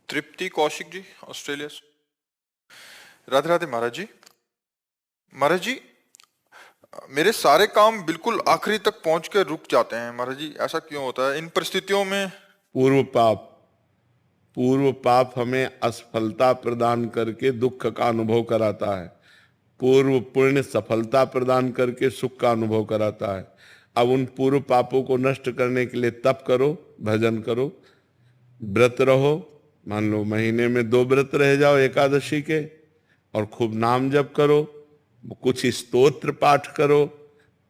तृप्ति Kaushik ji, Australia से। राधे राधे महाराज जी। महाराज जी, मेरे सारे काम बिल्कुल आखिरी तक पहुंच के रुक जाते हैं महाराज जी, ऐसा क्यों होता है इन परिस्थितियों में? पूर्व पाप। पूर्व पाप हमें असफलता प्रदान करके दुख का अनुभव कराता है। पूर्व पुण्य सफलता प्रदान करके सुख का अनुभव कराता है। अब उन पूर्व पापों को नष्ट करने के लिए तप करो, भजन करो, व्रत रहो। मान लो महीने में 2 व्रत रह जाओ एकादशी के, और खूब नाम जप करो, कुछ स्तोत्र पाठ करो,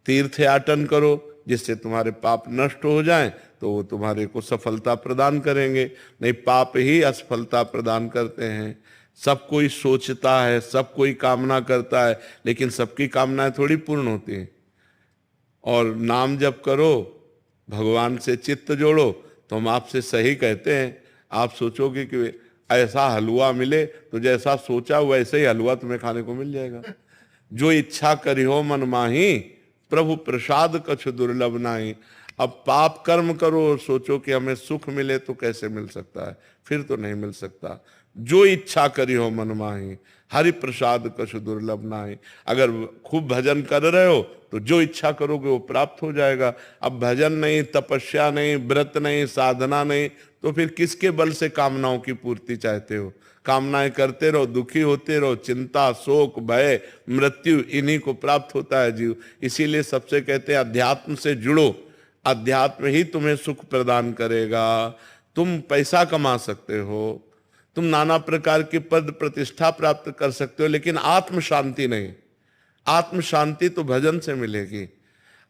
तीर्थ याटन करो, जिससे तुम्हारे पाप नष्ट हो जाएं, तो वो तुम्हारे को सफलता प्रदान करेंगे। नहीं, पाप ही असफलता प्रदान करते हैं। सब कोई सोचता है, सब कोई कामना करता है, लेकिन सबकी कामनाएं थोड़ी पूर्ण होती हैं। और नाम जप करो, भगवान से चित्त जोड़ो, तो हम आपसे सही कहते हैं। आप सोचोगे कि ऐसा हलवा मिले, तो जैसा सोचा वैसे ही हलवा तुम्हें खाने को मिल जाएगा। जो इच्छा करी हो मन माही, प्रभु प्रसाद कछु दुर्लभ नाही। अब पाप कर्म करो और सोचो कि हमें सुख मिले, तो कैसे मिल सकता है? फिर तो नहीं मिल सकता। जो इच्छा करी हो मन माही, हरि प्रसाद कछु दुर्लभ नाही। अगर खूब भजन कर रहे हो तो जो इच्छा करोगे वो प्राप्त हो जाएगा। अब भजन नहीं, तपस्या नहीं, व्रत नहीं, साधना नहीं, तो फिर किसके बल से कामनाओं की पूर्ति चाहते हो? कामनाएं करते रहो, दुखी होते रहो, चिंता, शोक, भय, मृत्यु, इन्हीं को प्राप्त होता है जीव। इसीलिए सबसे कहते हैं अध्यात्म से जुड़ो। अध्यात्म ही तुम्हें सुख प्रदान करेगा। तुम पैसा कमा सकते हो, तुम नाना प्रकार की पद प्रतिष्ठा प्राप्त कर सकते हो, लेकिन आत्म शांति नहीं। आत्म शांति तो भजन से मिलेगी।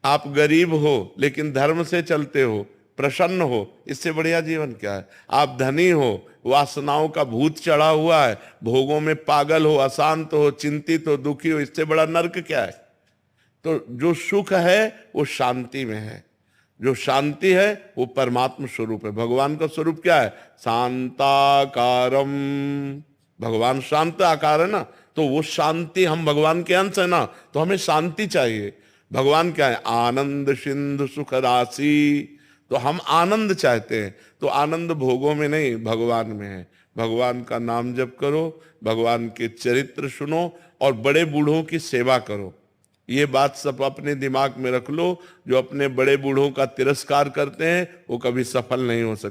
आप गरीब हो लेकिन धर्म से चलते हो, प्रसन्न हो, इससे बढ़िया जीवन क्या है? आप धनी हो, वासनाओं का भूत चढ़ा हुआ है, भोगों में पागल हो, अशांत हो, चिंतित हो, दुखी हो, इससे बड़ा नरक क्या है? तो जो सुख है वो शांति में है। जो शांति है वो परमात्मा स्वरूप है। भगवान का स्वरूप क्या है? शांताकारम। भगवान शांत आकार है ना, तो वो शांति, हम भगवान के अंश है ना, तो हमें शांति चाहिए। भगवान क्या है? आनंद सिंधु सुख राशि। तो हम आनंद चाहते हैं, तो आनंद भोगों में नहीं, भगवान में है। भगवान का नाम जप करो, भगवान के चरित्र सुनो, और बड़े बूढ़ों की सेवा करो। ये बात सब अपने दिमाग में रख लो। जो अपने बड़े बूढ़ों का तिरस्कार करते हैं वो कभी सफल नहीं हो सकते।